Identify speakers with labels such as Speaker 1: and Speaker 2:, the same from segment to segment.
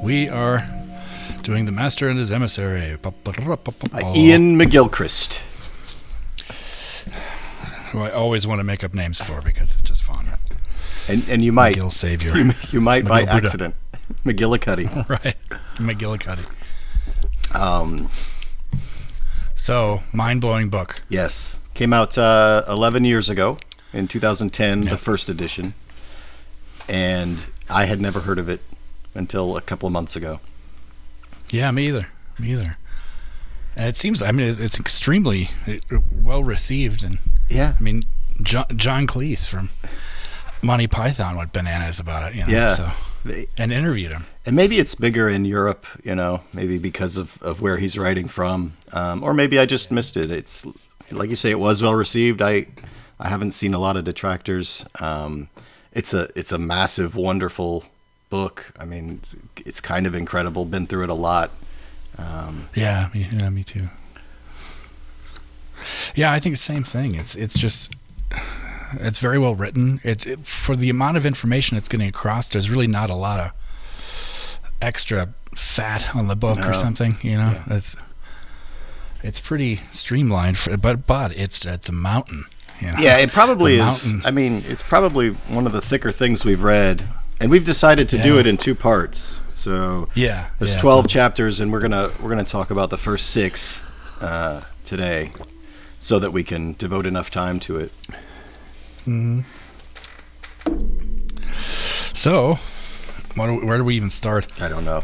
Speaker 1: We are doing the Master and His Emissary.
Speaker 2: Ian Mcgilchrist.
Speaker 1: Who I always want to make up names for because it's just fun.
Speaker 2: And you might.
Speaker 1: McGill Savior.
Speaker 2: You might
Speaker 1: McGill
Speaker 2: by
Speaker 1: Buddha.
Speaker 2: accident. McGillicuddy.
Speaker 1: Right. McGillicuddy. So, mind-blowing book.
Speaker 2: Yes. Came out 11 years ago in 2010,
Speaker 1: Yep.
Speaker 2: the first edition. And I had never heard of it until a couple of months ago.
Speaker 1: Yeah, me either. And it seems, it's extremely well received. And
Speaker 2: Yeah.
Speaker 1: John Cleese from Monty Python went bananas about it.
Speaker 2: Yeah.
Speaker 1: So, and interviewed him.
Speaker 2: And maybe it's bigger in Europe, maybe because of where he's writing from. Or maybe I just missed it. It's like you say, it was well received. I haven't seen a lot of detractors. It's a massive, wonderful book. It's kind of incredible. Been through it a lot.
Speaker 1: Me too. Yeah, I think the same thing. It's very well written. For the amount of information it's getting across, there's really not a lot of extra fat on the book or something.
Speaker 2: Yeah.
Speaker 1: It's pretty streamlined, but it's a mountain.
Speaker 2: Yeah, it probably is. It's probably one of the thicker things we've read, and we've decided to do it in 2 parts. So there's 12 chapters, and we're gonna talk about the first 6 today, so that we can devote enough time to it.
Speaker 1: Mm-hmm. So, where do we even start?
Speaker 2: I don't know.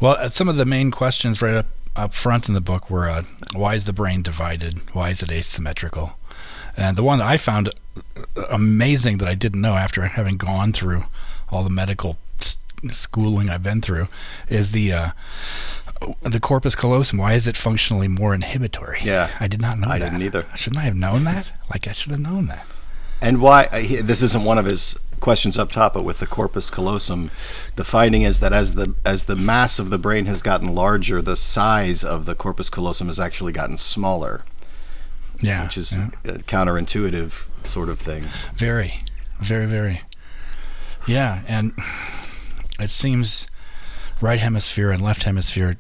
Speaker 1: Well, some of the main questions right up front in the book were, why is the brain divided? Why is it asymmetrical? And the one that I found amazing that I didn't know after having gone through all the medical schooling I've been through is the corpus callosum. Why is it functionally more inhibitory?
Speaker 2: Yeah.
Speaker 1: I did not know that.
Speaker 2: I didn't either.
Speaker 1: Shouldn't I have known that? I should have known that.
Speaker 2: And why, this isn't one of his questions up top, but with the corpus callosum, the finding is that as the mass of the brain has gotten larger, the size of the corpus callosum has actually gotten smaller.
Speaker 1: Yeah.
Speaker 2: Which is a counterintuitive sort of thing.
Speaker 1: Very, very, very. Yeah, and it seems right hemisphere and left hemisphere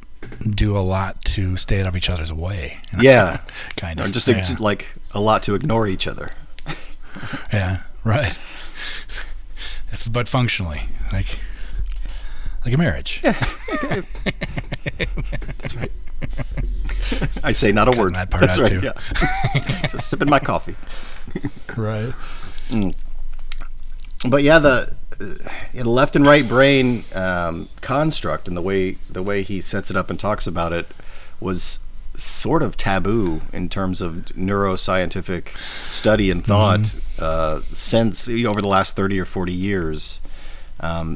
Speaker 1: do a lot to stay out of each other's way.
Speaker 2: Yeah.
Speaker 1: Kind of.
Speaker 2: Or just like a lot to ignore each other.
Speaker 1: Yeah, right. But functionally, like a marriage.
Speaker 2: Yeah. That's right. I say not a word.
Speaker 1: That part
Speaker 2: That's
Speaker 1: out
Speaker 2: right.
Speaker 1: too.
Speaker 2: Yeah. Just sipping my coffee.
Speaker 1: Right.
Speaker 2: But yeah, the left and right brain construct and the way he sets it up and talks about it was sort of taboo in terms of neuroscientific study and thought since over the last 30 or 40 years.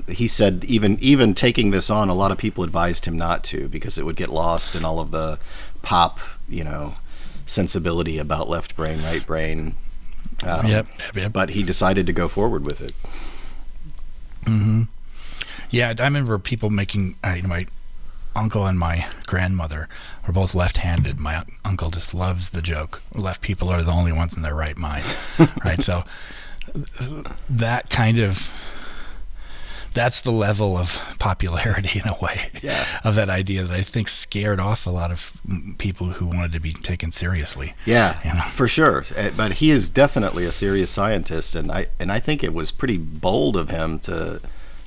Speaker 2: He said even taking this on, a lot of people advised him not to because it would get lost in all of the pop, sensibility about left brain, right brain.
Speaker 1: Yep.
Speaker 2: But he decided to go forward with it.
Speaker 1: Mm-hmm. Yeah, I remember people making, my uncle and my grandmother were both left-handed. My uncle just loves the joke. Left people are the only ones in their right mind. Right? So that's the level of popularity in a way of that idea that I think scared off a lot of people who wanted to be taken seriously.
Speaker 2: Yeah, for sure. But he is definitely a serious scientist, and I think it was pretty bold of him to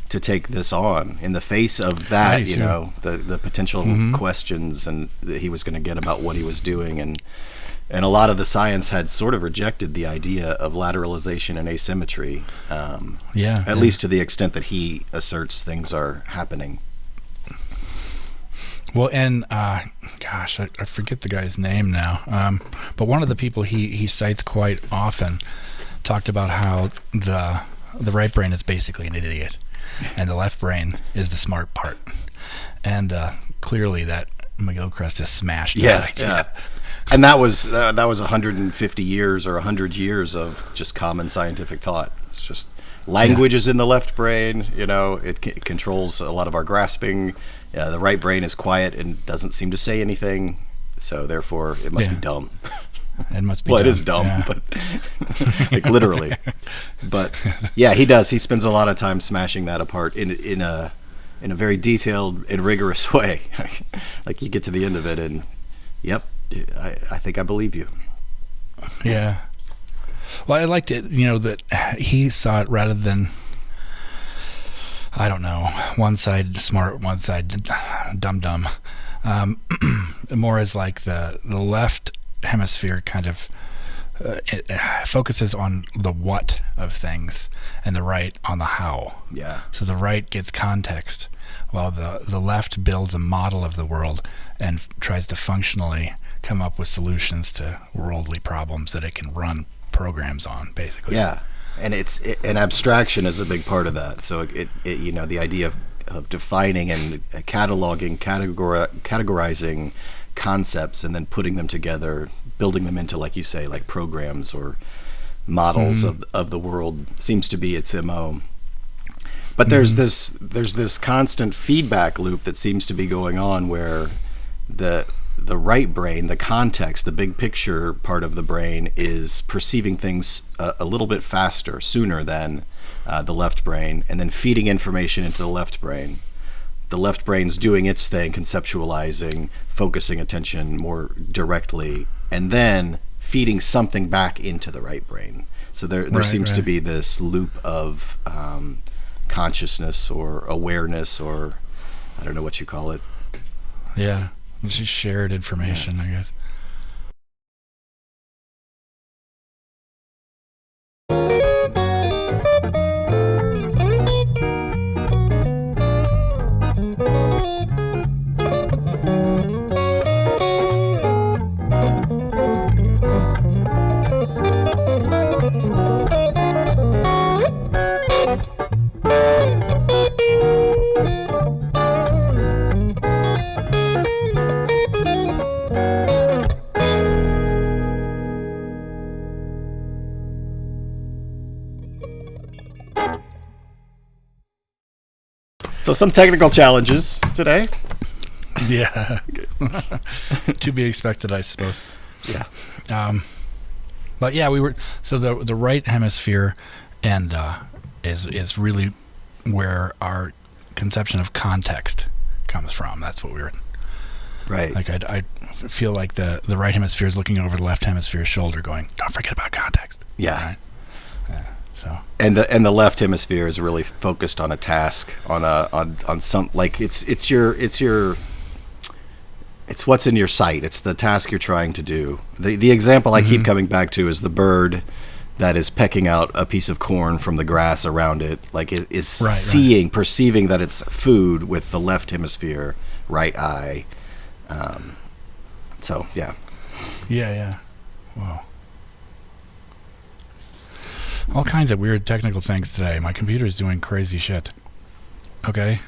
Speaker 2: take this on in the face of that, the potential questions and that he was going to get about what he was doing, and a lot of the science had sort of rejected the idea of lateralization and asymmetry, at least to the extent that he asserts things are happening.
Speaker 1: Well, and I forget the guy's name now, but one of the people he cites quite often talked about how the right brain is basically an idiot, and the left brain is the smart part, and clearly that McGilchrist has smashed that idea.
Speaker 2: Yeah. And that was 150 years or 100 years of just common scientific thought. It's just language is in the left brain. It controls a lot of our grasping. The right brain is quiet and doesn't seem to say anything, so therefore it must be dumb.
Speaker 1: It must be
Speaker 2: well,
Speaker 1: dumb.
Speaker 2: it is dumb,
Speaker 1: Yeah.
Speaker 2: but like literally. But yeah, he does. He spends a lot of time smashing that apart in a very detailed and rigorous way. Like you get to the end of it, and yep, I think I believe you.
Speaker 1: Yeah. Well, I liked it, that he saw it rather than, I don't know, one side smart, one side dumb. More as like the left hemisphere kind of it focuses on the what of things, and the right on the how.
Speaker 2: Yeah.
Speaker 1: So the right gets context, while the left builds a model of the world and tries to functionally come up with solutions to worldly problems that it can run programs on, basically.
Speaker 2: Yeah, and an abstraction is a big part of that. So it the idea of defining and categorizing concepts and then putting them together, building them into, like you say, like programs or models of the world seems to be its MO. But there's this constant feedback loop that seems to be going on where the right brain, the context, the big picture part of the brain is perceiving things a little bit faster, sooner than the left brain, and then feeding information into the left brain. The left brain's doing its thing, conceptualizing, focusing attention more directly, and then feeding something back into the right brain. So there seems to be this loop of consciousness or awareness, or I don't know what you call it.
Speaker 1: Yeah. It's just shared information, I guess.
Speaker 2: So some technical challenges today.
Speaker 1: Yeah. To be expected, I suppose.
Speaker 2: Yeah.
Speaker 1: But yeah, we were, so the right hemisphere and is really where our conception of context comes from. That's what we were.
Speaker 2: Right.
Speaker 1: Like I feel like the right hemisphere is looking over the left hemisphere's shoulder, going, "Don't forget about context."
Speaker 2: Yeah.
Speaker 1: Right? Yeah. So.
Speaker 2: And the left hemisphere is really focused on a task, on some, like it's what's in your sight. It's the task you're trying to do. The example I keep coming back to is the bird that is pecking out a piece of corn from the grass around it. Like it is perceiving that it's food with the left hemisphere, right eye. So yeah. Yeah.
Speaker 1: Wow. All kinds of weird technical things today. My computer's doing crazy shit. Okay.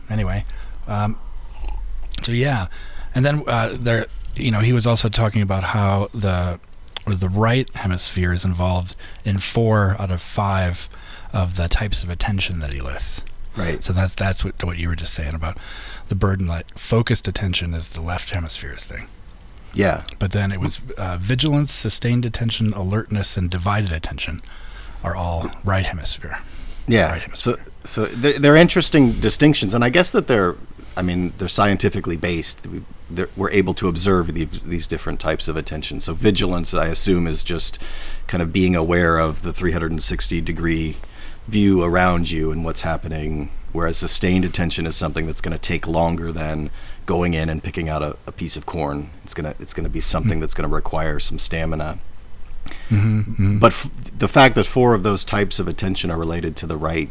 Speaker 1: Anyway. So yeah. And then there, he was also talking about how the right hemisphere is involved in 4 out of 5 of the types of attention that he lists.
Speaker 2: Right.
Speaker 1: So that's what you were just saying about the burden. Like focused attention is the left hemisphere's thing.
Speaker 2: Yeah.
Speaker 1: But then it was vigilance, sustained attention, alertness, and divided attention are all right hemisphere.
Speaker 2: Yeah.
Speaker 1: Right hemisphere.
Speaker 2: So they're interesting distinctions, and I guess that they're scientifically based. We're able to observe these different types of attention. So vigilance, I assume, is just kind of being aware of the 360-degree view around you and what's happening, whereas sustained attention is something that's going to take longer than going in and picking out a piece of corn. It's gonna be something that's going to require some stamina. But the fact that 4 of those types of attention are related to the right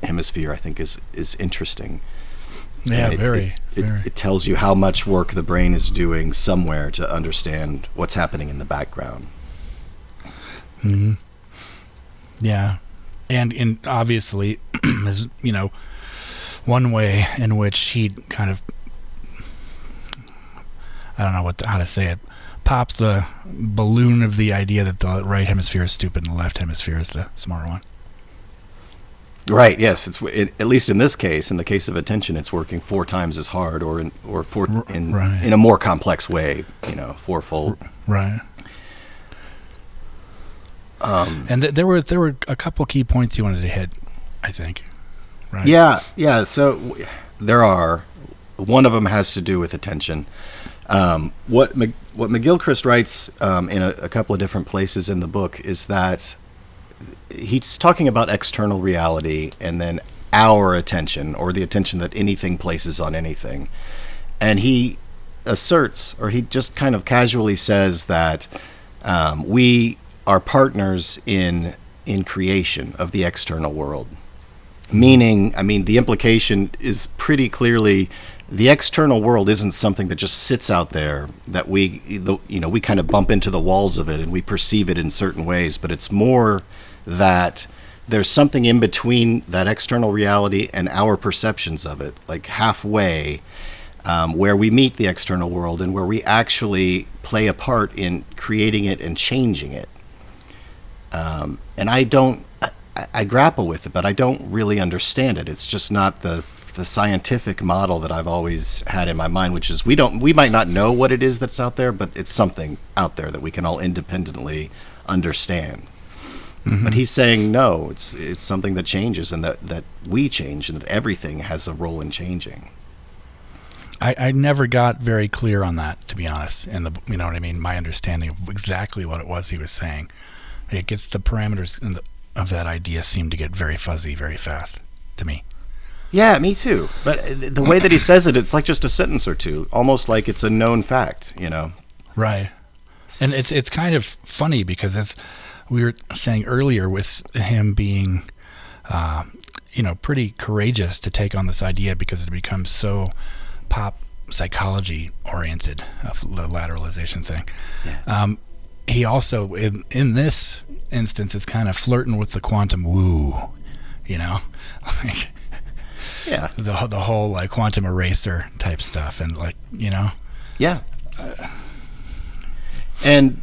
Speaker 2: hemisphere, I think, is interesting.
Speaker 1: Yeah,
Speaker 2: very. It tells you how much work the brain is doing somewhere to understand what's happening in the background.
Speaker 1: Yeah, and obviously, is one way in which he kind of, I don't know how to say it, pops the balloon of the idea that the right hemisphere is stupid and the left hemisphere is the smart one.
Speaker 2: Right. Yes. At least in this case, in the case of attention, it's working 4 times as hard, or
Speaker 1: Right.
Speaker 2: in a more complex way. Fourfold.
Speaker 1: Right. And there were a couple key points you wanted to hit, I think. Right.
Speaker 2: Yeah. Yeah. So there are. One of them has to do with attention. What McGilchrist writes in a couple of different places in the book is that he's talking about external reality and then our attention, or the attention that anything places on anything. And he asserts, or he just kind of casually says, that we are partners in creation of the external world. Meaning, the implication is pretty clearly the external world isn't something that just sits out there that we kind of bump into the walls of it and we perceive it in certain ways, but it's more that there's something in between that external reality and our perceptions of it, like halfway, where we meet the external world and where we actually play a part in creating it and changing it. And I grapple with it, but I don't really understand it. It's just not the scientific model that I've always had in my mind, which is we might not know what it is that's out there, but it's something out there that we can all independently understand. Mm-hmm. But he's saying no, it's something that changes, and that we change, and that everything has a role in changing.
Speaker 1: I never got very clear on that, to be honest. In you know what I mean? My understanding of exactly what it was he was saying. It gets the parameters of that idea seem to get very fuzzy very fast to me.
Speaker 2: Yeah, me too. But the way that he says it, it's like just a sentence or two, almost like it's a known fact,
Speaker 1: Right. And it's kind of funny because, as we were saying earlier, with him being, pretty courageous to take on this idea because it becomes so pop psychology oriented, the lateralization thing. Yeah. He also, in this instance, is kind of flirting with the quantum woo, like.
Speaker 2: Yeah.
Speaker 1: The whole like quantum eraser type stuff, and
Speaker 2: Yeah. And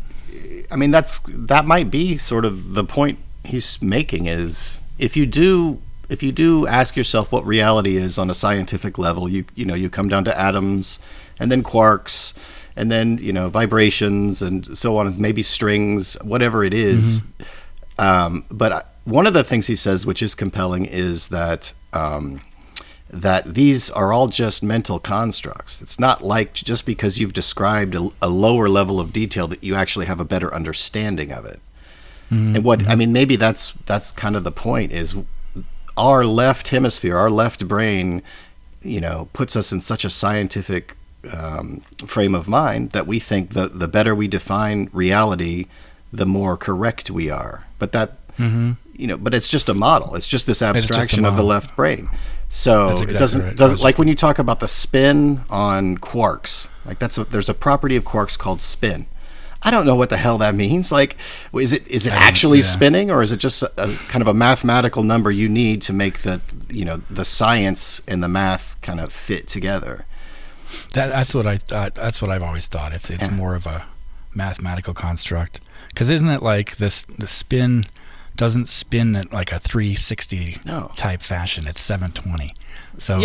Speaker 2: that might be sort of the point he's making, is if you do ask yourself what reality is on a scientific level, you come down to atoms, and then quarks, and then vibrations, and so on, and maybe strings, whatever it is. Mm-hmm. But one of the things he says, which is compelling, is that that these are all just mental constructs. It's not like just because you've described a lower level of detail that you actually have a better understanding of it. Mm-hmm. And maybe that's kind of the point, is our left hemisphere, our left brain, puts us in such a scientific frame of mind that we think the better we define reality, the more correct we are. But that, but it's just a model. It's just this abstraction of the left brain. So exactly, it doesn't like when you talk about the spin on quarks, like there's a property of quarks called spin. I don't know what the hell that means. Like, is it actually spinning, or is it just a kind of a mathematical number you need to make the science and the math kind of fit together?
Speaker 1: That's what I thought. That's what I've always thought. It's more of a mathematical construct. Because isn't it like the spin doesn't spin at like a 360 type fashion? It's 720. So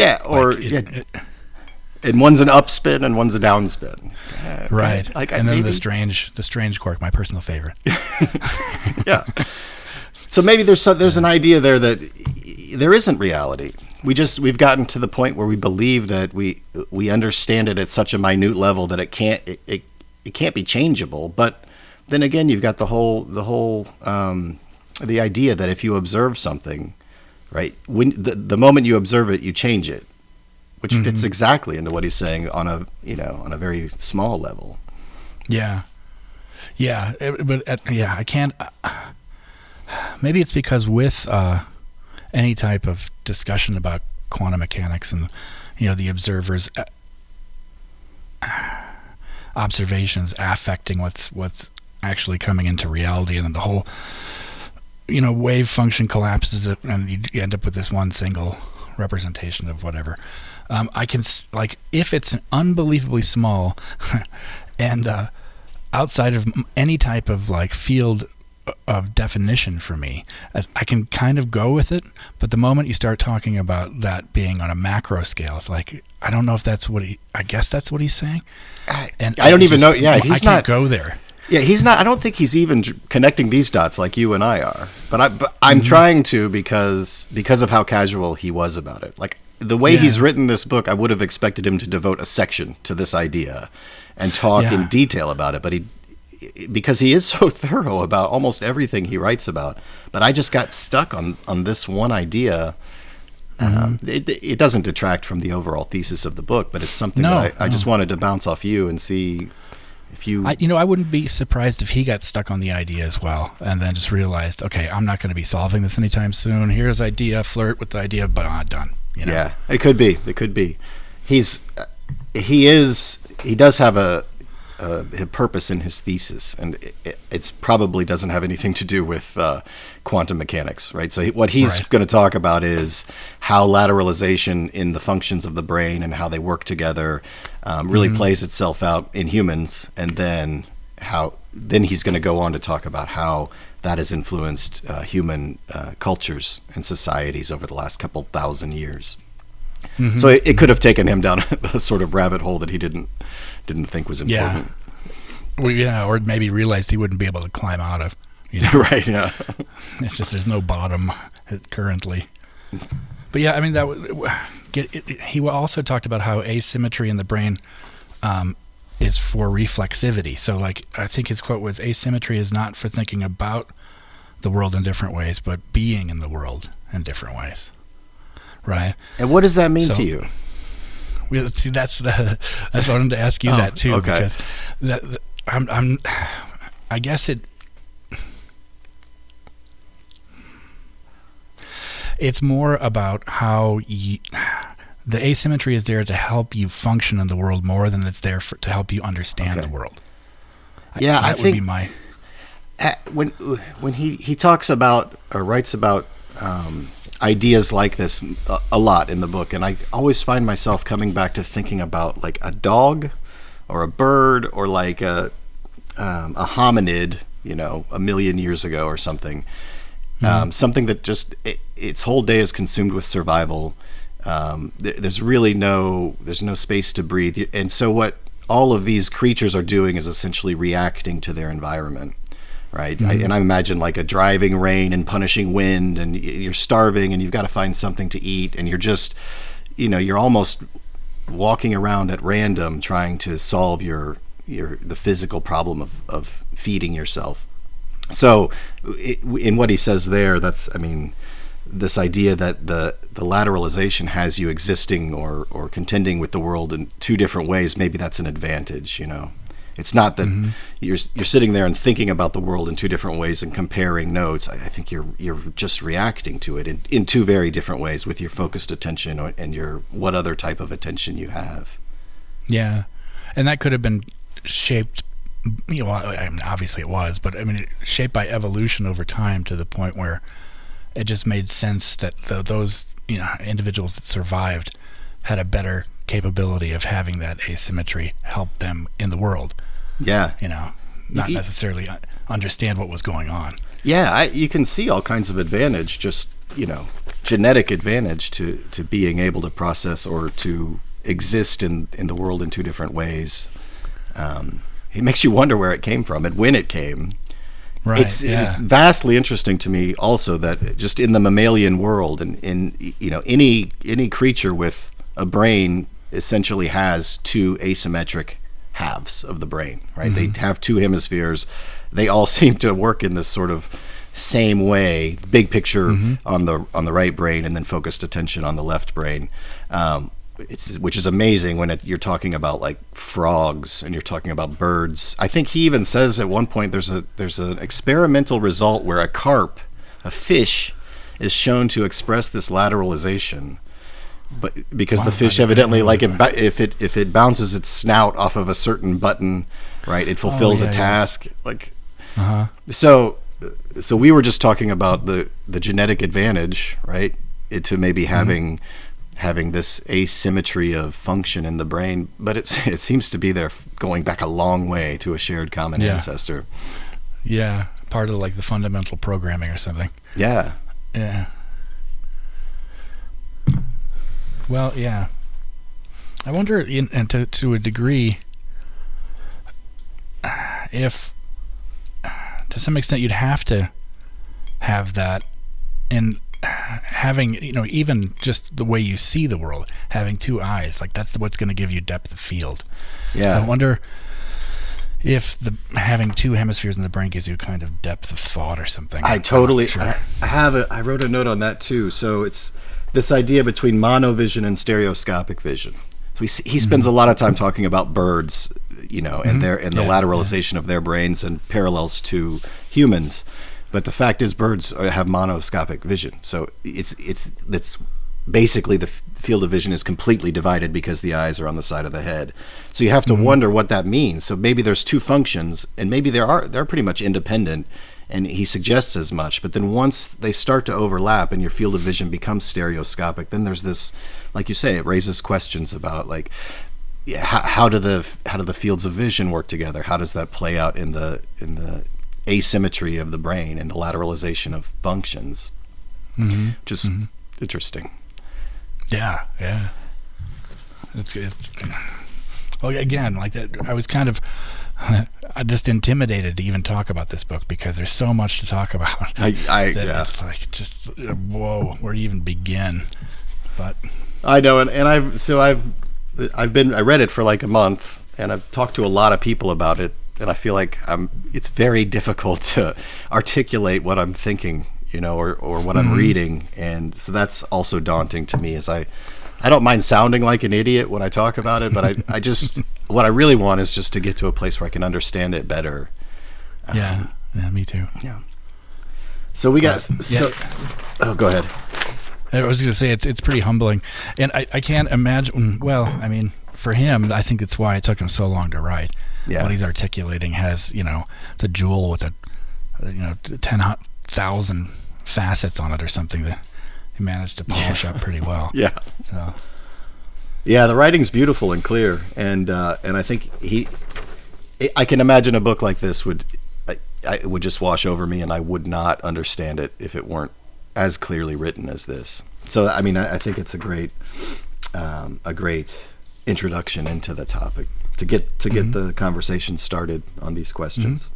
Speaker 1: and one's an up spin and one's a down spin. Right. And then the strange quark, my personal favorite.
Speaker 2: Yeah. So maybe there's an idea there that there isn't reality. We've gotten to the point where we believe that we understand it at such a minute level that it can't be changeable. But then again, you've got the whole the idea that if you observe something, right, when the moment you observe it, you change it, which fits exactly into what he's saying on a very small level. Yeah.
Speaker 1: I can't. Maybe it's because with any type of discussion about quantum mechanics and the observer's observations affecting what's actually coming into reality, and then the whole wave function collapses it, and you end up with this one single representation of whatever. I can if it's unbelievably small and outside of any type of like field of definition for me. I can kind of go with it, but the moment you start talking about that being on a macro scale, it's like, I don't know if that's what I guess that's what he's saying.
Speaker 2: And I don't even know. Yeah, he's
Speaker 1: not
Speaker 2: not
Speaker 1: go there.
Speaker 2: Yeah, he's not. I don't think he's even connecting these dots like you and I are. But I'm trying to because of how casual he was about it. Like the way he's written this book, I would have expected him to devote a section to this idea and talk in detail about it. But because he is so thorough about almost everything he writes about. But I just got stuck on this one idea. It doesn't detract from the overall thesis of the book, but it's something that I just wanted to bounce off you and see if you...
Speaker 1: I wouldn't be surprised if he got stuck on the idea as well and then just realized, okay, I'm not going to be solving this anytime soon. Here's idea, flirt with the idea, but done.
Speaker 2: Yeah, it could be. He does have a purpose in his thesis, and it's probably doesn't have anything to do with quantum mechanics, right? So what he's going to talk about is how lateralization in the functions of the brain and how they work together really plays itself out in humans, and then he's going to go on to talk about how that has influenced human cultures and societies over the last couple thousand years. So it could have taken him down a sort of rabbit hole that he didn't think was important.
Speaker 1: Or maybe realized he wouldn't be able to climb out of.
Speaker 2: Right, yeah.
Speaker 1: It's just there's no bottom currently. But yeah, I mean, he also talked about how asymmetry in the brain is for reflexivity. So like, I think his quote was, asymmetry is not for thinking about the world in different ways, but being in the world in different ways. Right.
Speaker 2: And what does that mean to you?
Speaker 1: See, that's what I wanted to ask you that too,
Speaker 2: okay.
Speaker 1: Because I guess it's more about how the asymmetry is there to help you function in the world more than it's there to help you understand the world.
Speaker 2: Yeah,
Speaker 1: I think would be my
Speaker 2: when he talks about or writes about ideas like this a lot in the book, and I always find myself coming back to thinking about like a dog or a bird or like a hominid, a million years ago or something. Something that just its whole day is consumed with survival. There's no space to breathe, and so what all of these creatures are doing is essentially reacting to their environment. Right. And I imagine like a driving rain and punishing wind, and you're starving and you've got to find something to eat, and you're just, you're almost walking around at random trying to solve the physical problem of feeding yourself. So in what he says there, this idea that the lateralization has you existing or contending with the world in two different ways, maybe that's an advantage, It's not that you're sitting there and thinking about the world in two different ways and comparing notes. I think you're just reacting to it in two very different ways with your focused attention and your what other type of attention you have.
Speaker 1: Yeah, and that could have been shaped. Obviously it was, but shaped by evolution over time to the point where it just made sense that those individuals that survived had a better capability of having that asymmetry help them in the world.
Speaker 2: Yeah.
Speaker 1: Not necessarily understand what was going on.
Speaker 2: Yeah, you can see all kinds of advantage, just, genetic advantage to being able to process or to exist in the world in two different ways. It makes you wonder where it came from and when it came.
Speaker 1: Right.
Speaker 2: It's vastly interesting to me also that just in the mammalian world and in any creature with a brain essentially has two asymmetric halves of the brain, right? They have two hemispheres. They all seem to work in this sort of same way, big picture on the right brain and then focused attention on the left brain. Which is amazing when you're talking about like frogs and you're talking about birds. I think he even says at one point there's an experimental result where a fish, is shown to express this lateralization, but because the fish evidently if it bounces its snout off of a certain button, right, it fulfills a task. So we were just talking about the genetic advantage, right, to maybe having this asymmetry of function in the brain, but it seems to be there going back a long way to a shared common ancestor.
Speaker 1: Yeah, part of like the fundamental programming or something.
Speaker 2: Yeah.
Speaker 1: Yeah. Well, yeah. I wonder, and to a degree, if to some extent you'd have to have that in having, even just the way you see the world, having two eyes, like that's what's going to give you depth of field.
Speaker 2: Yeah.
Speaker 1: I wonder if having two hemispheres in the brain gives you kind of depth of thought or something.
Speaker 2: I totally, sure. I wrote a note on that too. So it's this idea between monovision and stereoscopic vision. So he spends a lot of time talking about birds, and the lateralization of their brains and parallels to humans. But the fact is, birds have monoscopic vision. So it's basically the field of vision is completely divided because the eyes are on the side of the head. So you have to wonder what that means. So maybe there's two functions, and maybe they're pretty much independent. And he suggests as much. But then once they start to overlap and your field of vision becomes stereoscopic, then there's this, like you say, it raises questions about like how do the fields of vision work together? How does that play out in the asymmetry of the brain and the lateralization of functions? Just interesting.
Speaker 1: Yeah. It's well, again, like that. I was kind of just intimidated to even talk about this book because there's so much to talk about. It's like just whoa, where do you even begin? But
Speaker 2: I know, and I read it for like a month, and I've talked to a lot of people about it, and I feel like it's very difficult to articulate what I'm thinking, or what I'm reading, and so that's also daunting to me. As I don't mind sounding like an idiot when I talk about it, but I just what I really want is just to get to a place where I can understand it better.
Speaker 1: Yeah, me too.
Speaker 2: Yeah. So we got Oh, go ahead.
Speaker 1: I was going to say it's pretty humbling, and I can't imagine. Well, I mean, for him, I think it's why it took him so long to write.
Speaker 2: Yeah.
Speaker 1: What he's articulating has, it's a jewel with 10,000 facets on it or something that he managed to polish up pretty well.
Speaker 2: Yeah.
Speaker 1: So.
Speaker 2: Yeah, the writing's beautiful and clear, and I think I can imagine a book like this would just wash over me, and I would not understand it if it weren't as clearly written as this. So, I mean, I think it's a great introduction into the topic to get the conversation started on these questions.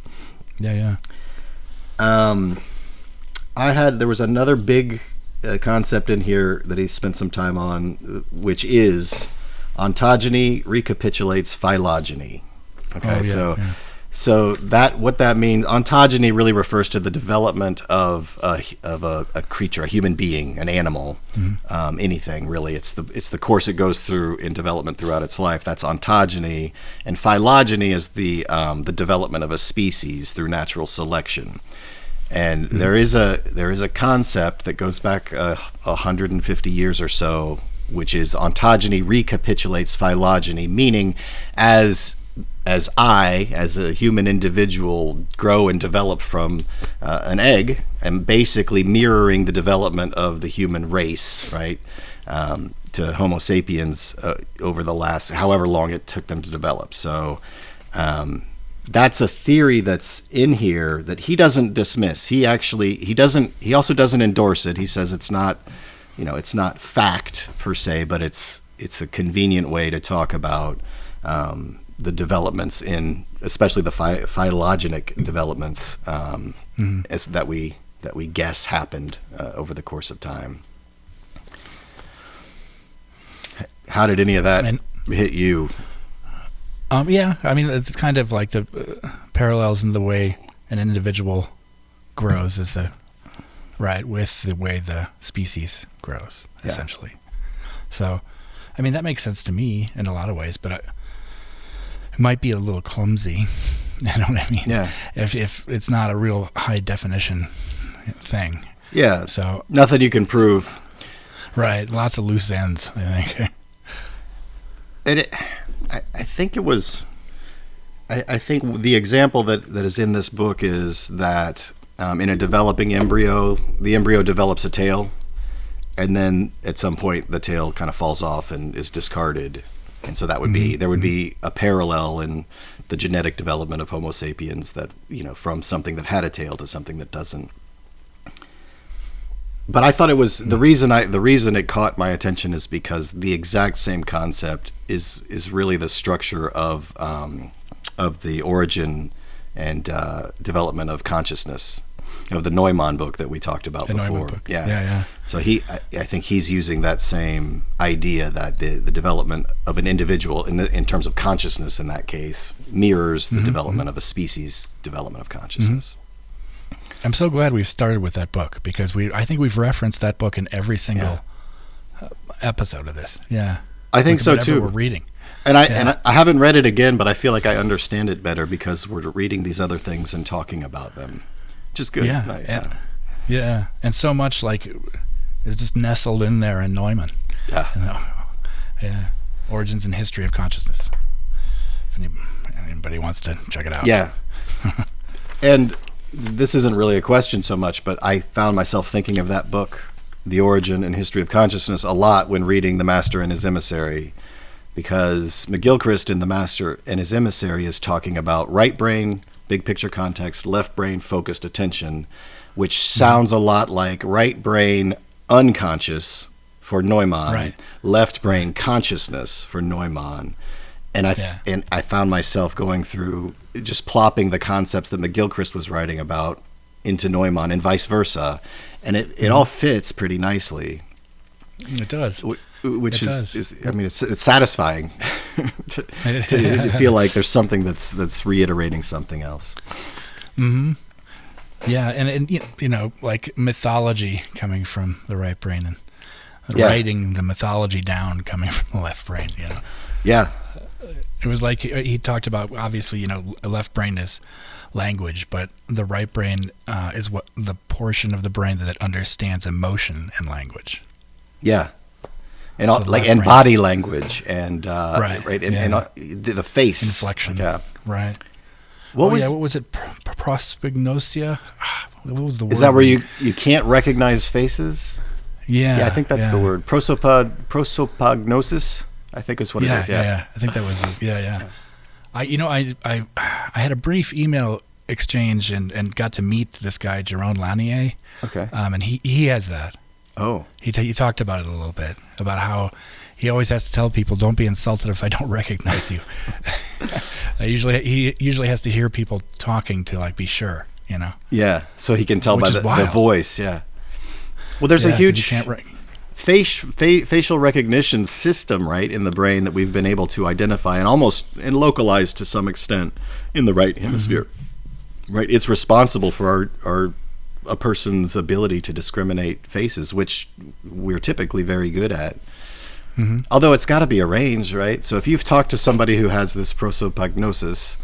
Speaker 1: Yeah.
Speaker 2: There was another big concept in here that he spent some time on, which is ontogeny recapitulates phylogeny. Okay, so what that means, ontogeny really refers to the development of a creature, a human being, an animal, anything really. It's the course it goes through in development throughout its life. That's ontogeny, and phylogeny is the development of a species through natural selection. And there is a concept that goes back 150 years or so, which is ontogeny recapitulates phylogeny, meaning as I, as a human individual, grow and develop from an egg, am basically mirroring the development of the human race, right, to Homo sapiens over the last however long it took them to develop. So that's a theory that's in here that he doesn't dismiss. He also doesn't endorse it. He says it's not, it's not fact per se, but it's a convenient way to talk about the developments in, especially the phylogenic developments as that we guess happened over the course of time. How did any of that hit you?
Speaker 1: Yeah, I mean, it's kind of like the parallels in the way an individual grows with the way the species grows, essentially. So, I mean, that makes sense to me in a lot of ways, but it might be a little clumsy. You know what I mean?
Speaker 2: Yeah.
Speaker 1: If it's not a real high definition thing.
Speaker 2: Yeah.
Speaker 1: So
Speaker 2: nothing you can prove.
Speaker 1: Right. Lots of loose ends, I think.
Speaker 2: I think it was. I think the example that is in this book is that in a developing embryo, the embryo develops a tail, and then at some point the tail kind of falls off and is discarded. And so that would be, there would be a parallel in the genetic development of Homo sapiens that, from something that had a tail to something that doesn't. But I thought it was the reason it caught my attention is because the exact same concept is really the structure of the origin and development of consciousness, of the Neumann book that we talked about before. Yeah. So I think he's using that same idea that the development of an individual in terms of consciousness in that case mirrors the development of a species' development of consciousness.
Speaker 1: I'm so glad we've started with that book because I think we've referenced that book in every single episode of this. Yeah,
Speaker 2: I think so too.
Speaker 1: We're reading,
Speaker 2: and I haven't read it again, but I feel like I understand it better because we're reading these other things and talking about them. Just good.
Speaker 1: And so much like is just nestled in there in Neumann. Origins and History of Consciousness. If anybody wants to check it out.
Speaker 2: Yeah. And this isn't really a question so much, but I found myself thinking of that book, The Origin and History of Consciousness, a lot when reading The Master and His Emissary, because McGilchrist in The Master and His Emissary is talking about right brain, big picture context, left brain, focused attention, which sounds a lot like right brain, unconscious for Neumann, left brain, consciousness for Neumann. And I found myself going through just plopping the concepts that McGilchrist was writing about into Neumann and vice versa, and it all fits pretty nicely.
Speaker 1: It does.
Speaker 2: Which is I mean, it's satisfying to feel like there's something that's reiterating something else.
Speaker 1: Mm-hmm. Yeah, and like mythology coming from the right brain and writing the mythology down coming from the left brain.
Speaker 2: Yeah.
Speaker 1: It was like he talked about, obviously, left brain is language, but the right brain is what the portion of the brain that understands emotion and language.
Speaker 2: Yeah, and so and body language and and the face
Speaker 1: inflection.
Speaker 2: Yeah,
Speaker 1: right. What was it? Prospignosia. What was the word?
Speaker 2: Is that where you can't recognize faces?
Speaker 1: Yeah,
Speaker 2: I think that's the word. Prosopagnosis. I think is what it is.
Speaker 1: Yeah. I think that was it. Yeah. I had a brief email exchange and got to meet this guy Jerome Lanier.
Speaker 2: Okay.
Speaker 1: And he has that.
Speaker 2: Oh.
Speaker 1: He talked about it a little bit about how he always has to tell people, don't be insulted if I don't recognize you. He usually has to hear people talking to be sure,
Speaker 2: Yeah. So he can tell by the voice. Yeah. Well, there's a huge facial recognition system in the brain that we've been able to identify and localize to some extent in the right hemisphere. Right, it's responsible for a person's ability to discriminate faces, which we're typically very good at. Although it's got to be arranged, right? So if you've talked to somebody who has this prosopagnosis,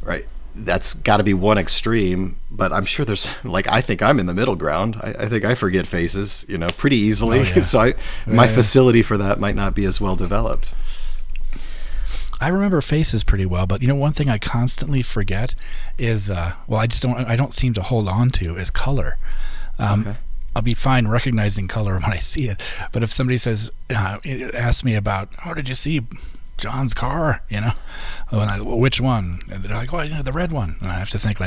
Speaker 2: right, that's got to be one extreme, but I'm sure there's I think I'm in the middle ground. I think I forget faces, pretty easily. Oh, yeah. So my facility for that might not be as well developed.
Speaker 1: I remember faces pretty well, but one thing I constantly forget is I don't seem to hold on to is color. Okay. I'll be fine recognizing color when I see it, but if somebody asks me about, oh, did you see John's car, which one? And they're like, the red one. And I have to think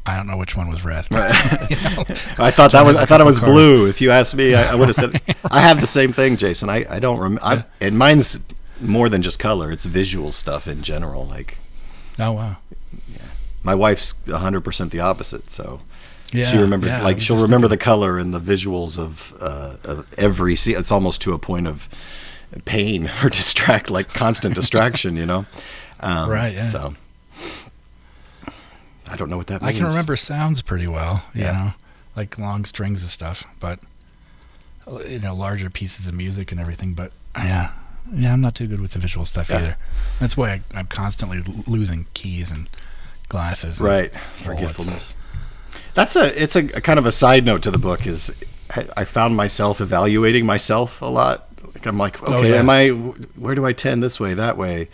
Speaker 1: I don't know which one was red. Right.
Speaker 2: I thought it was blue. If you asked me, I would have said I have the same thing, Jason. I don't remember. And mine's more than just color. It's visual stuff in general.
Speaker 1: Oh wow.
Speaker 2: Yeah. My wife's 100% the opposite. So she remembers she'll remember the color and the visuals of every scene. It's almost to a point of pain or constant distraction,
Speaker 1: right. Yeah.
Speaker 2: So I don't know what that means.
Speaker 1: I can remember sounds pretty well, like long strings of stuff, but larger pieces of music and everything. But I'm not too good with the visual stuff either. That's why I'm constantly losing keys and glasses.
Speaker 2: Right. Forgetfulness. It's a kind of a side note to the book is I found myself evaluating myself a lot. I'm okay, where do I tend this way, that way?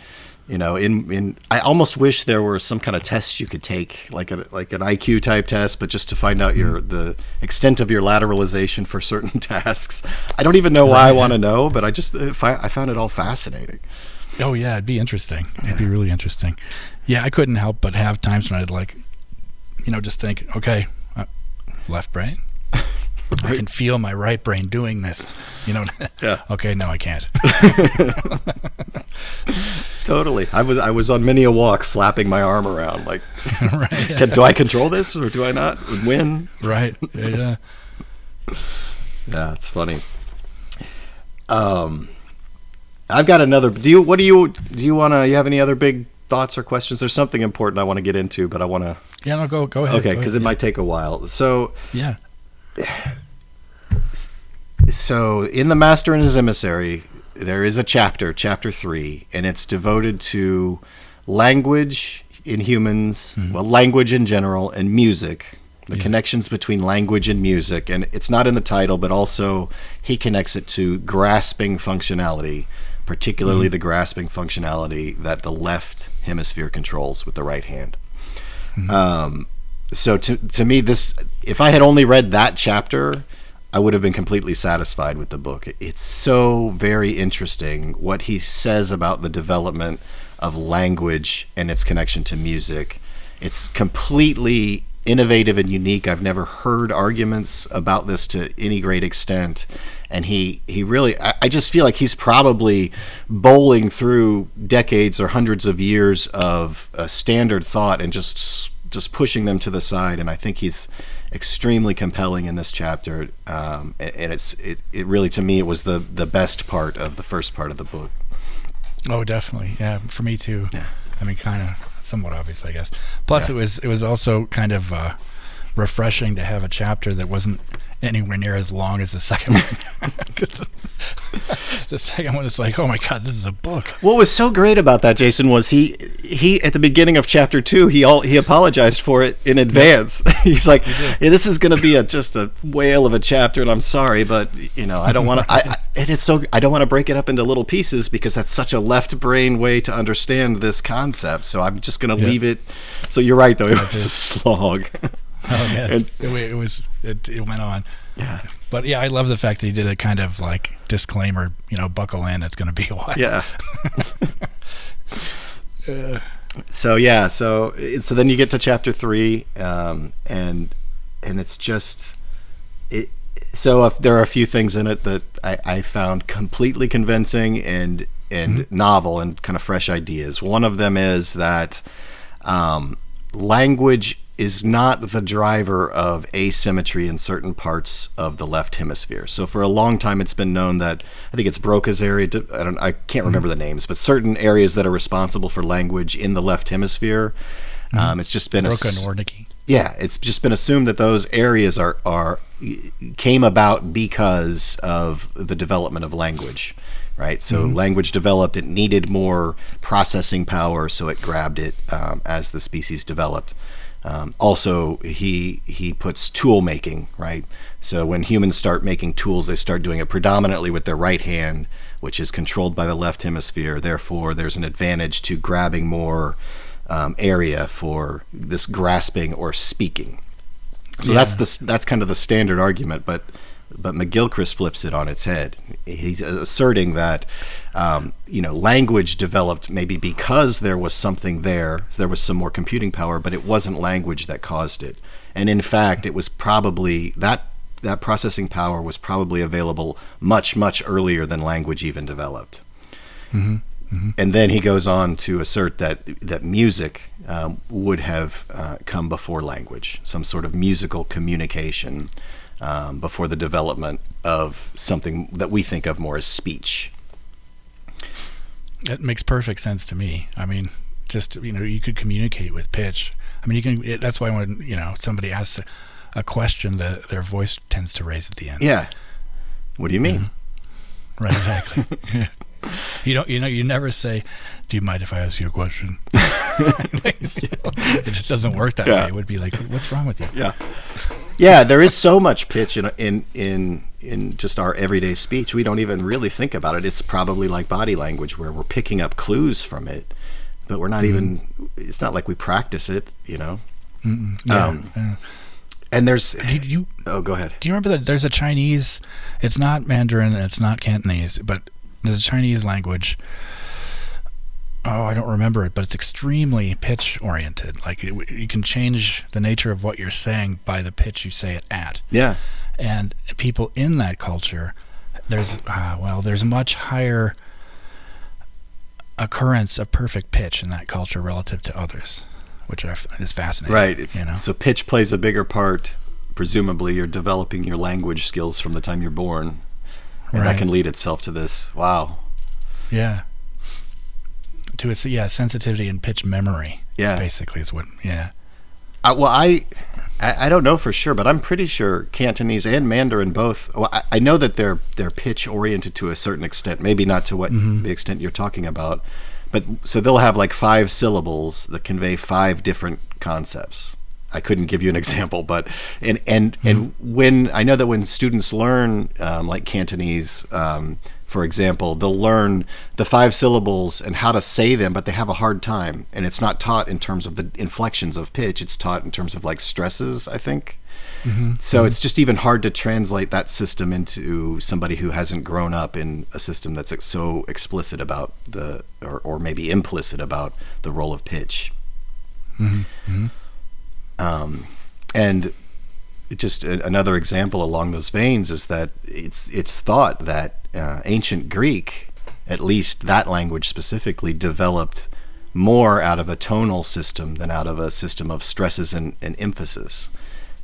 Speaker 2: I almost wish there were some kind of test you could take, like an IQ type test, but just to find out the extent of your lateralization for certain tasks. I don't even know why I want to know, but I found it all fascinating.
Speaker 1: Oh yeah, it'd be interesting. It'd be really interesting. Yeah, I couldn't help but have times when I'd like, just think, okay, left brain. Right. I can feel my right brain doing this.
Speaker 2: Yeah.
Speaker 1: Okay, no, I can't.
Speaker 2: Totally. I was on many a walk flapping my arm around like,
Speaker 1: right, yeah.
Speaker 2: Do I control this or do I not? When?
Speaker 1: Right. Yeah.
Speaker 2: Yeah, it's funny. I've got another. Do you have any other big thoughts or questions? There's something important I want to get into, but I want to.
Speaker 1: Yeah, no, go ahead.
Speaker 2: Okay, because it might take a while. So.
Speaker 1: Yeah.
Speaker 2: So in the Master and His Emissary, there is a chapter 3, and it's devoted to language in humans, well, language in general, and music. The connections between language and music, and it's not in the title, but also he connects it to grasping functionality, particularly the grasping functionality that the left hemisphere controls with the right hand. So to me, if I had only read that chapter, I would have been completely satisfied with the book. It's so very interesting what he says about the development of language and its connection to music. It's completely innovative and unique. I've never heard arguments about this to any great extent. And he really, I just feel like he's probably bowling through decades or hundreds of years of standard thought and just pushing them to the side. And I think he's extremely compelling in this chapter. And it really, to me, it was the best part of the first part of the book.
Speaker 1: Oh, definitely. Yeah, for me too.
Speaker 2: Yeah.
Speaker 1: I mean, kind of somewhat obvious, I guess. Plus, it was also kind of refreshing to have a chapter that wasn't anywhere near as long as the second one. The second one is like, oh my God, this is a book.
Speaker 2: What was so great about that, Jason, was he at the beginning of chapter 2, he apologized for it in advance. He's like, hey, this is going to be just a whale of a chapter, and I'm sorry, but I don't want to. I don't want to break it up into little pieces because that's such a left brain way to understand this concept. So I'm just going to leave it. So you're right, though. It was a slog.
Speaker 1: Oh yeah, it went on.
Speaker 2: Yeah,
Speaker 1: but yeah, I love the fact that he did a kind of like disclaimer. Buckle in. It's going to be a while.
Speaker 2: Yeah. So then you get to chapter 3, and it's just it. So if there are a few things in it that I found completely convincing and novel and kind of fresh ideas. One of them is that language is not the driver of asymmetry in certain parts of the left hemisphere. So for a long time, it's been known that, I think it's Broca's area, I can't remember the names, but certain areas that are responsible for language in the left hemisphere, it's just been
Speaker 1: Broca and Wernicke.
Speaker 2: Yeah, it's just been assumed that those areas came about because of the development of language, right? So language developed, it needed more processing power, so it grabbed it as the species developed. Also, he puts tool making, right? So when humans start making tools, they start doing it predominantly with their right hand, which is controlled by the left hemisphere. Therefore, there's an advantage to grabbing more area for this grasping or speaking. So that's kind of the standard argument, but McGilchrist flips it on its head. He's asserting that language developed maybe because there was something there was some more computing power, but it wasn't language that caused it. And in fact, it was probably that processing power was probably available much, much earlier than language even developed. And then he goes on to assert that music would have come before language, some sort of musical communication before the development of something that we think of more as speech.
Speaker 1: It makes perfect sense to me. I mean, just you could communicate with pitch. I mean, you can. That's why when somebody asks a question, their voice tends to raise at the end.
Speaker 2: Yeah. What do you mean?
Speaker 1: Right. Exactly. Yeah. You never say, "Do you mind if I ask you a question?" It just doesn't work that way. It would be like, "What's wrong with you?"
Speaker 2: Yeah. Yeah, there is so much pitch in just our everyday speech. We don't even really think about it. It's probably like body language where we're picking up clues from it, but we're not even. It's not like we practice it,
Speaker 1: Yeah.
Speaker 2: And there's.
Speaker 1: Oh,
Speaker 2: go ahead.
Speaker 1: Do you remember that there's a Chinese? It's not Mandarin and it's not Cantonese, but there's a Chinese language I don't remember it, but it's extremely pitch oriented. Like you can change the nature of what you're saying by the pitch you say it at.
Speaker 2: Yeah.
Speaker 1: And people in that culture, there's much higher occurrence of perfect pitch in that culture relative to others, which is fascinating.
Speaker 2: Right. So pitch plays a bigger part. Presumably, you're developing your language skills from the time you're born, and that can lead itself to this. Wow.
Speaker 1: Yeah. To sensitivity and pitch memory.
Speaker 2: Yeah.
Speaker 1: Basically is what. Yeah.
Speaker 2: I don't know for sure, but I'm pretty sure Cantonese and Mandarin both. Well, I know that they're pitch oriented to a certain extent, maybe not to what the extent you're talking about, but so they'll have like 5 syllables that convey 5 different concepts. I couldn't give you an example, but and when I know that when students learn like Cantonese, for example, they'll learn the 5 syllables and how to say them, but they have a hard time. And it's not taught in terms of the inflections of pitch. It's taught in terms of like stresses, I think. So it's just even hard to translate that system into somebody who hasn't grown up in a system that's so explicit about or maybe implicit about the role of pitch. And just another example along those veins is that it's thought that ancient Greek, at least that language specifically, developed more out of a tonal system than out of a system of stresses and emphasis.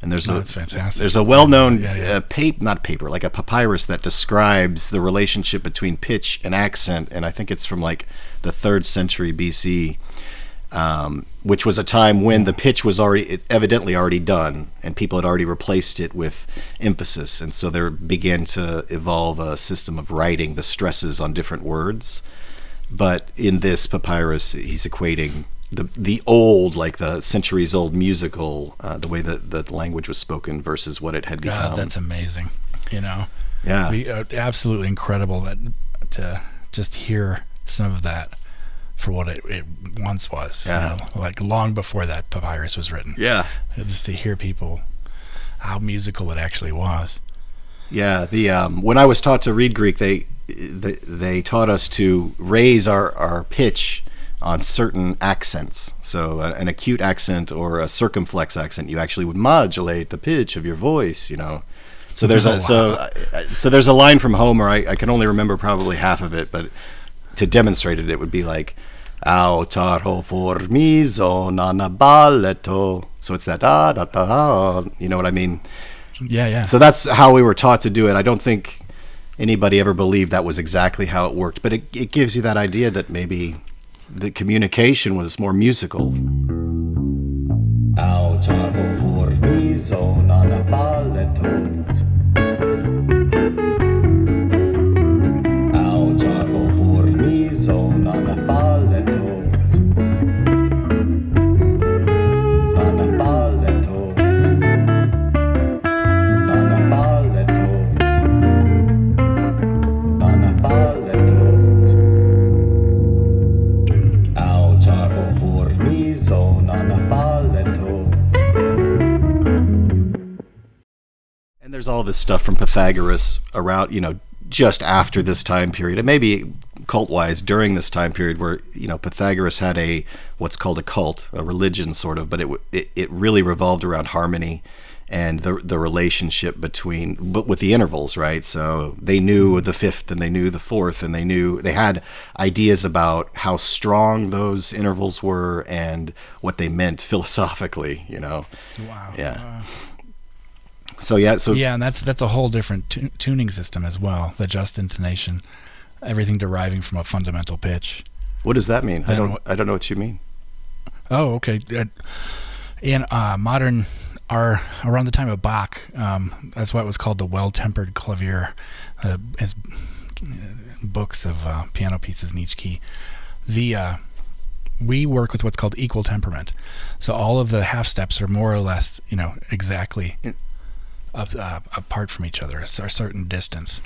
Speaker 2: And
Speaker 1: that's fantastic.
Speaker 2: There's a well-known like a papyrus that describes the relationship between pitch and accent, and I think it's from like the 3rd century BC. Which was a time when the pitch was evidently already done, and people had already replaced it with emphasis, and so there began to evolve a system of writing the stresses on different words. But in this papyrus, he's equating the old, like the centuries old musical, the way that the language was spoken versus what it had become.
Speaker 1: God, that's amazing. Yeah, absolutely incredible to just hear some of that for what it once was, like long before that papyrus was written. Yeah, just to hear people how musical it actually was.
Speaker 2: Yeah, when I was taught to read Greek, they taught us to raise our pitch on certain accents. So an acute accent or a circumflex accent, you actually would modulate the pitch of your voice. So there's so there's a line from Homer. I can only remember probably half of it, but to demonstrate it, it would be like, "Autaro formizo nana balletto." So it's that da da da. You know what I mean?
Speaker 1: Yeah.
Speaker 2: So that's how we were taught to do it. I don't think anybody ever believed that was exactly how it worked, but it gives you that idea that maybe the communication was more musical. Autaro formizo nana balletto. And there's all this stuff from Pythagoras around, just after this time period, and maybe cult-wise during this time period, where Pythagoras had what's called a cult, a religion sort of, but it really revolved around harmony and the relationship but with the intervals, right? So they knew the 5th and they knew the 4th, and they had ideas about how strong those intervals were and what they meant philosophically.
Speaker 1: Wow.
Speaker 2: Yeah.
Speaker 1: And that's a whole different tuning system as well. The just intonation, everything deriving from a fundamental pitch.
Speaker 2: What does that mean? I don't know what you mean.
Speaker 1: Oh, okay. In modern, around the time of Bach, that's why it was called the well-tempered clavier. His books of piano pieces in each key. We work with what's called equal temperament. So all of the half steps are more or less, exactly apart from each other, a certain distance.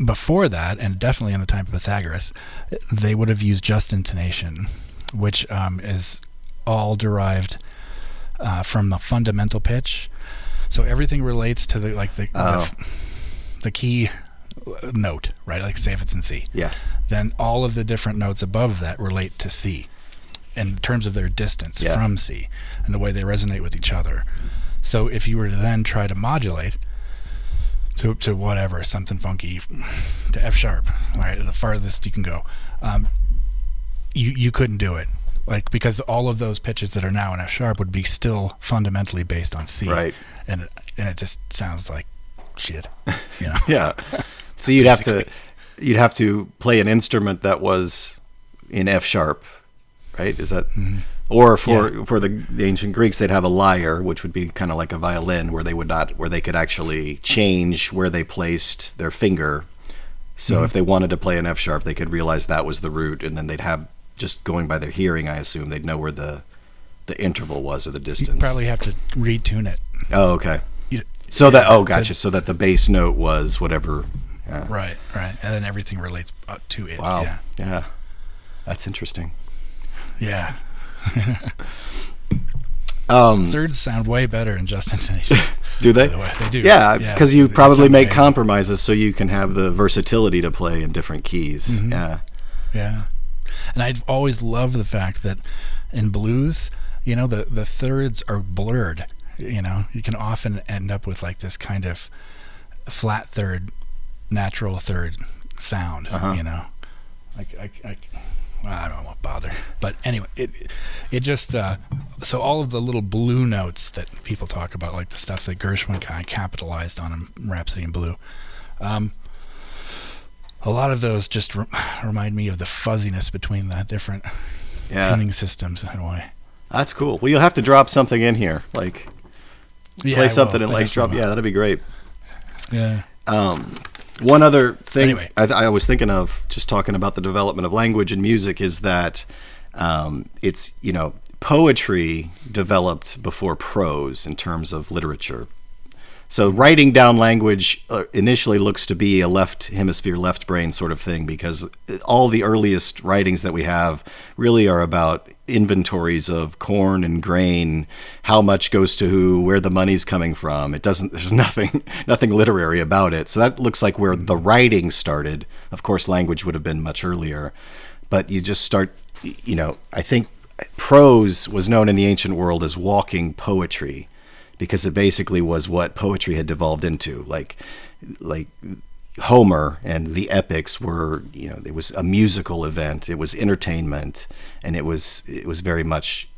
Speaker 1: Before that, and definitely in the time of Pythagoras, they would have used just intonation, which is all derived from the fundamental pitch. So everything relates to the key note, right? Like say if it's in C.
Speaker 2: Yeah.
Speaker 1: then all of the different notes above that relate to C in terms of their distance from C and the way they resonate with each other. So if you were to then try to modulate to whatever, something funky, to F sharp, right, the farthest you can go, you couldn't do it, like, because all of those pitches that are now in F sharp would be still fundamentally based on C,
Speaker 2: right?
Speaker 1: And it just sounds like shit, you know?
Speaker 2: Yeah. So you'd have to play an instrument that was in F sharp, right? Is that? Mm-hmm. Or for the ancient Greeks, they'd have a lyre, which would be kind of like a violin, where they could actually change where they placed their finger. So if they wanted to play an F sharp, they could realize that was the root, and then they'd have, just going by their hearing, I assume, they'd know where the interval was or the distance.
Speaker 1: You'd probably have to retune it.
Speaker 2: Oh, okay. So that the bass note was whatever.
Speaker 1: Right, and then everything relates to it.
Speaker 2: Wow. Yeah. That's interesting.
Speaker 1: Yeah.
Speaker 2: Thirds
Speaker 1: sound way better in just intonation.
Speaker 2: Do they?
Speaker 1: By the way. They do.
Speaker 2: Yeah, because you probably make compromises so you can have the versatility to play in different keys. Mm-hmm.
Speaker 1: Yeah. And I've always loved the fact that in blues, you know, the thirds are blurred. You know, you can often end up with like this kind of flat third, natural third sound. You know, I don't want to bother, but anyway, it just so all of the little blue notes that people talk about, like the stuff that Gershwin kind of capitalized on in Rhapsody in Blue, a lot of those just remind me of the fuzziness between the different tuning systems in a way.
Speaker 2: That's cool. Well, you'll have to drop something in here, like play something and like drop. Yeah, that'd be great.
Speaker 1: Yeah.
Speaker 2: One other thing I was thinking of, just talking about the development of language and music, is that it's, you know, poetry developed before prose in terms of literature. So writing down language initially looks to be a left hemisphere, left brain sort of thing, because all the earliest writings that we have really are about inventories of corn and grain, how much goes to who, where the money's coming from. There's nothing literary about it. So that looks like where the writing started. Of course, language would have been much earlier, but you just start, you know, I think prose was known in the ancient world as walking poetry, because it basically was what poetry had devolved into. Like Homer and the epics were, you know, it was a musical event, it was entertainment, and it was very much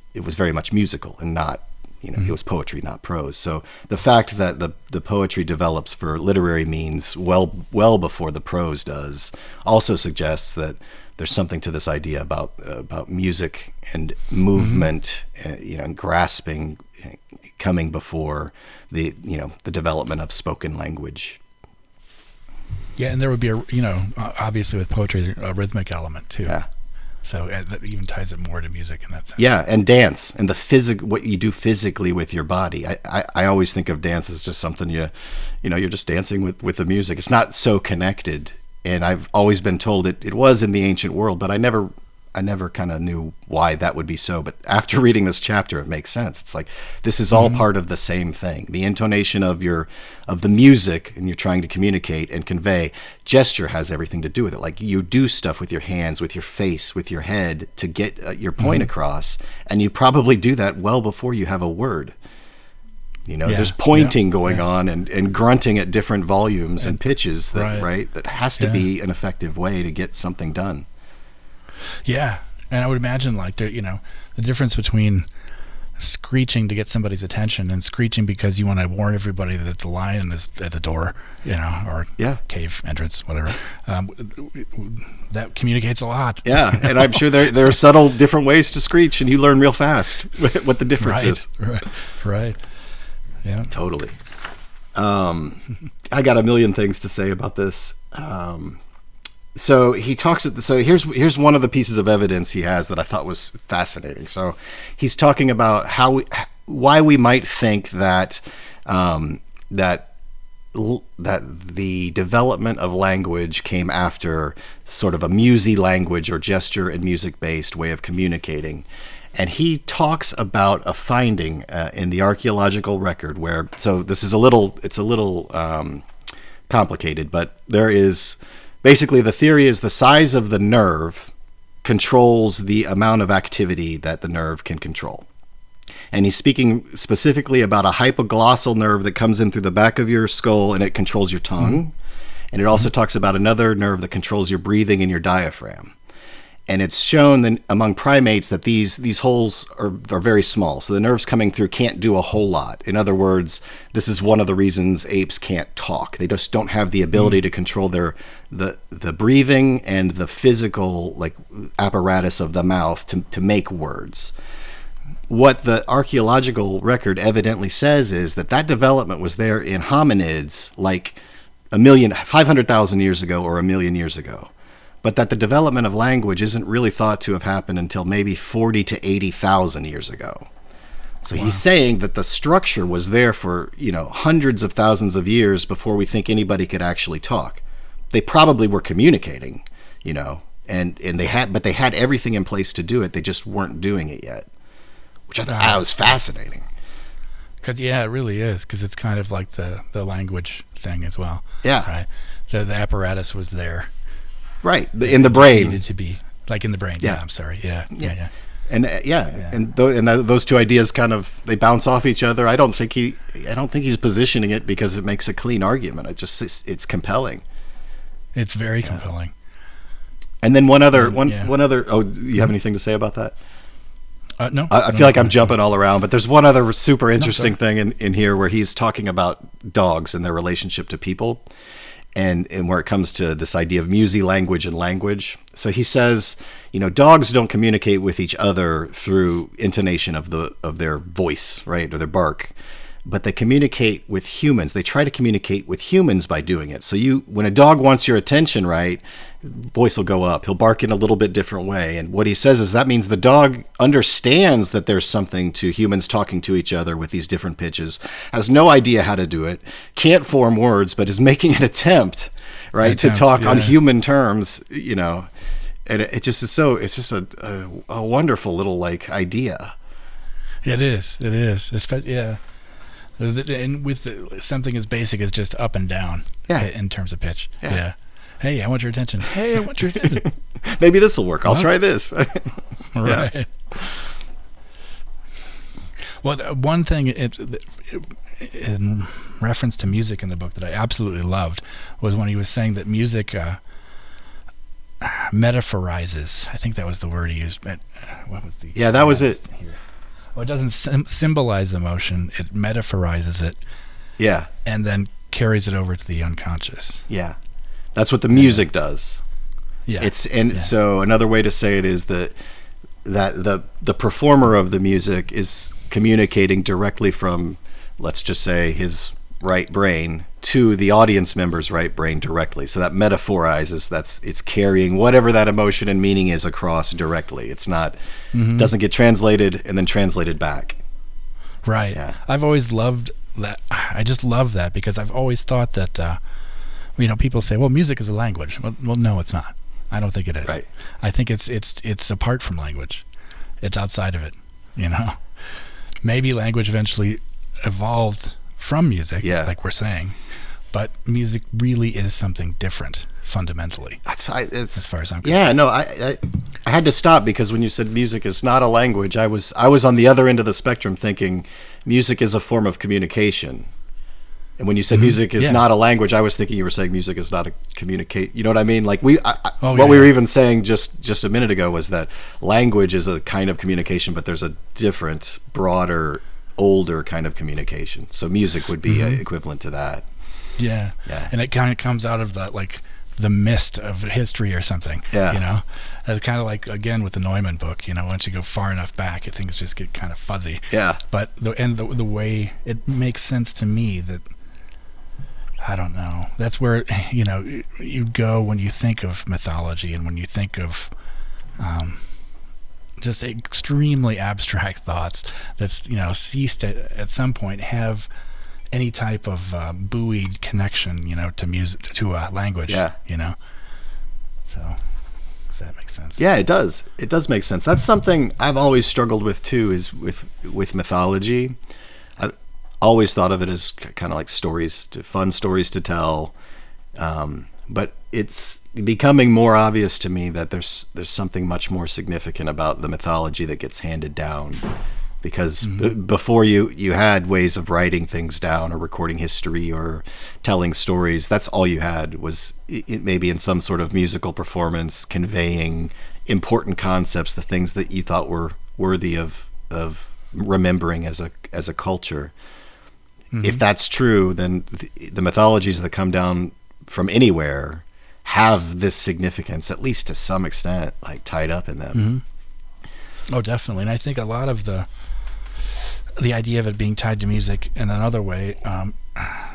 Speaker 2: musical and not, you know, it was poetry, not prose. So the fact that the poetry develops for literary means well before the prose does also suggests that there's something to this idea about music and movement, you know, and grasping coming before the development of spoken language. Yeah,
Speaker 1: and there would be obviously with poetry, a rhythmic element too.
Speaker 2: Yeah.
Speaker 1: So that even ties it more to music in that sense.
Speaker 2: Yeah, and dance and what you do physically with your body. I always think of dance as just something you're just dancing with the music. It's not so connected, and I've always been told it was in the ancient world, but I never kind of knew why that would be so. But after reading this chapter, it makes sense. It's like this is all part of the same thing. The intonation of the music, and you're trying to communicate and convey. Gesture has everything to do with it. Like you do stuff with your hands, with your face, with your head to get your point across, and you probably do that well before you have a word. You know, there's pointing going on and grunting at different volumes and pitches. That has to be an effective way to get something done.
Speaker 1: Yeah, and I would imagine like the difference between screeching to get somebody's attention and screeching because you want to warn everybody that the lion is at the door, or cave entrance, whatever. That communicates a lot.
Speaker 2: Yeah, and I'm sure there are subtle different ways to screech, and you learn real fast what the difference is.
Speaker 1: Right. Yeah,
Speaker 2: totally. I got a million things to say about this. So he talks. So here's one of the pieces of evidence he has that I thought was fascinating. So he's talking about why we might think that that the development of language came after sort of a musy language or gesture and music based way of communicating. And he talks about a finding in the archaeological record where. So this is a little complicated, but there is basically the theory is the size of the nerve controls the amount of activity that the nerve can control. And he's speaking specifically about a hypoglossal nerve that comes in through the back of your skull and it controls your tongue. And it also talks about another nerve that controls your breathing and your diaphragm. And it's shown that among primates that these holes are very small. So the nerves coming through can't do a whole lot. In other words, this is one of the reasons apes can't talk. They just don't have the ability to control the breathing and the physical like apparatus of the mouth to make words. What the archaeological record evidently says is that development was there in hominids like 500,000 years ago or 1 million years ago. But that the development of language isn't really thought to have happened until maybe 40 to 80,000 years ago. So he's saying that the structure was there for, hundreds of thousands of years before we think anybody could actually talk. They probably were communicating, and they had everything in place to do it. They just weren't doing it yet, which I thought was fascinating.
Speaker 1: Because it really is. Because it's kind of like the language thing as well.
Speaker 2: Yeah.
Speaker 1: Right. So the apparatus was there.
Speaker 2: Right, in the brain.
Speaker 1: It needed to be like in the brain. Yeah, I'm sorry. Yeah.
Speaker 2: And and those two ideas kind of they bounce off each other. I don't think he's positioning it because it makes a clean argument. It's compelling.
Speaker 1: It's very compelling.
Speaker 2: And then one other. Oh, you have anything to say about that?
Speaker 1: No.
Speaker 2: I feel like I'm jumping all around, but there's one other super interesting thing in here where he's talking about dogs and their relationship to people. And where it comes to this idea of music-language and language. So he says, dogs don't communicate with each other through intonation of their voice, right, or their bark, but they communicate with humans. They try to communicate with humans by doing it. So when a dog wants your attention, right, voice will go up. He'll bark in a little bit different way. And what he says is that means the dog understands that there's something to humans talking to each other with these different pitches, has no idea how to do it, can't form words, but is making an attempt, right, to talk on human terms, And it just is it's just a wonderful little like idea.
Speaker 1: It is. Yeah. And with something as basic as just up and down in terms of pitch. Yeah. Hey, I want your attention. Hey, I want your attention.
Speaker 2: Maybe this will work. I'll try this.
Speaker 1: Right. Well, one thing in reference to music in the book that I absolutely loved was when he was saying that music metaphorizes. I think that was the word he used. What was the?
Speaker 2: Yeah, that was it.
Speaker 1: Well, it doesn't symbolize emotion. It metaphorizes it.
Speaker 2: Yeah.
Speaker 1: And then carries it over to the unconscious.
Speaker 2: Yeah. That's what the music does.
Speaker 1: Yeah.
Speaker 2: So another way to say it is that the performer of the music is communicating directly from, let's just say, his right brain to the audience member's right brain directly. So that metaphorizes, it's carrying whatever that emotion and meaning is across directly. It's not, doesn't get translated and then translated back.
Speaker 1: Right. Yeah. I've always loved that. I just love that because I've always thought that, people say, well, music is a language. Well, no, it's not. I don't think it is.
Speaker 2: Right.
Speaker 1: I think it's apart from language. It's outside of it, Maybe language eventually evolved from music, like we're saying, but music really is something different fundamentally. As far as I'm concerned.
Speaker 2: Yeah, no, I had to stop because when you said music is not a language, I was on the other end of the spectrum thinking music is a form of communication. And when you said music is not a language, I was thinking you were saying music is not a communicate. You know what I mean? Like we were even saying just a minute ago was that language is a kind of communication, but there's a different, broader, older kind of communication. So music would be equivalent to that.
Speaker 1: Yeah. And it kind of comes out of that, like the mist of history or something.
Speaker 2: Yeah.
Speaker 1: It's kind of like, again, with the Neumann book, once you go far enough back, things just get kind of fuzzy.
Speaker 2: Yeah.
Speaker 1: But the way it makes sense to me that, I don't know, that's where, you go when you think of mythology and when you think of just extremely abstract thoughts that's, ceased to, at some point, have any type of buoyed connection, to music, to language.
Speaker 2: Yeah.
Speaker 1: So, if that makes sense.
Speaker 2: Yeah, it does. It does make sense. That's something I've always struggled with too. Is with mythology. I've always thought of it as kind of like fun stories to tell. But it's becoming more obvious to me that there's something much more significant about the mythology that gets handed down. Because before you had ways of writing things down or recording history or telling stories. That's all you had was maybe in some sort of musical performance conveying important concepts, the things that you thought were worthy of remembering as a culture. If that's true, then the mythologies that come down from anywhere have this significance, at least to some extent, like tied up in them.
Speaker 1: Oh, definitely. And I think a lot of the idea of it being tied to music in another way,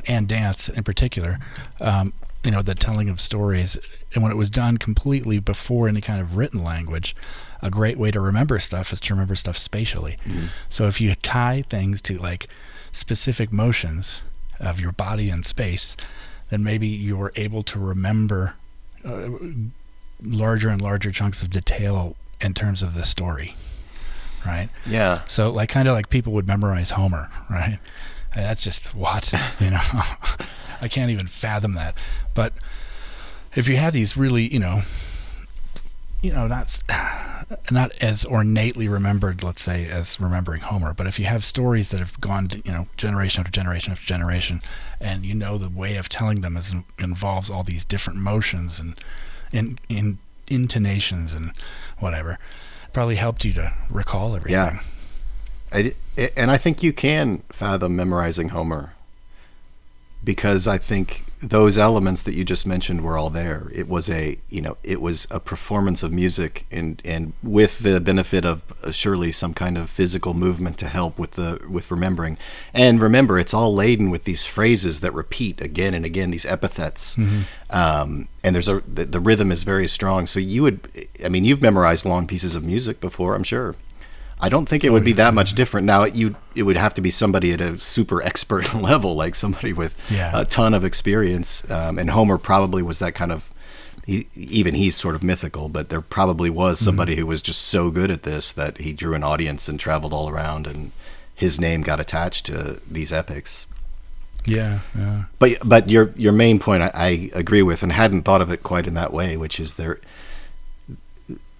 Speaker 1: and dance in particular, the telling of stories, and when it was done completely before any kind of written language, a great way to remember stuff is to remember stuff spatially. So if you tie things to like specific motions of your body in space, then maybe you're able to remember larger and larger chunks of detail in terms of the story. Right.
Speaker 2: Yeah.
Speaker 1: So like kind of like people would memorize Homer, right? And that's just what, I can't even fathom that. But if you have these really, not as ornately remembered, let's say, as remembering Homer, but if you have stories that have gone, generation after generation after generation, and the way of telling them involves all these different motions and in intonations and whatever, probably helped you to recall everything.
Speaker 2: Yeah. And I think you can fathom memorizing Homer, because I think those elements that you just mentioned were all there. It was a performance of music, and with the benefit of surely some kind of physical movement to help with remembering. And remember, it's all laden with these phrases that repeat again and again, these epithets. And the rhythm is very strong. So you've memorized long pieces of music before, I'm sure. I don't think it would be that much different. Now, it would have to be somebody at a super expert level, like somebody with a ton of experience. And Homer probably was that kind of, he's sort of mythical, but there probably was somebody who was just so good at this that he drew an audience and traveled all around, and his name got attached to these epics.
Speaker 1: Yeah.
Speaker 2: But your main point, I agree with, and hadn't thought of it quite in that way, which is the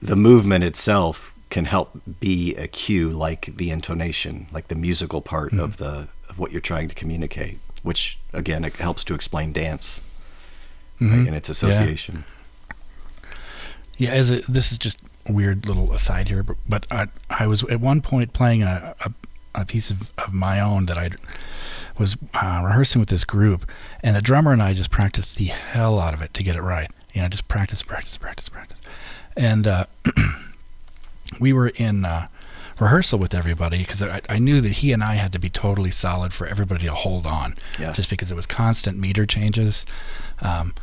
Speaker 2: movement itself can help be a cue, like the intonation, like the musical part of what you're trying to communicate, which again, it helps to explain dance, right, and its association.
Speaker 1: This is just a weird little aside here, but I was at one point playing a piece of my own that I was rehearsing with this group, and the drummer and I just practiced the hell out of it to get it right. Just practice. And we were in rehearsal with everybody, because I knew that he and I had to be totally solid for everybody to hold on, just because it was constant meter changes, and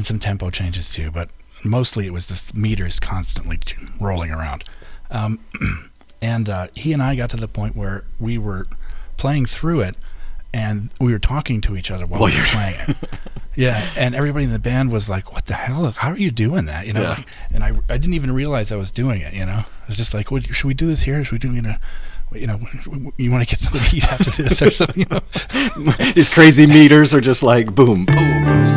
Speaker 1: some tempo changes too, but mostly it was just meters constantly rolling around. And he and I got to the point where we were playing through it, and we were talking to each other while we were playing it. Yeah, and everybody in the band was like, "What the hell? How are you doing that?" And I didn't even realize I was doing it. I was just like, "Should we do this here? Should we do you want to get something to eat after this or something?"
Speaker 2: These crazy meters are just like boom, boom, boom.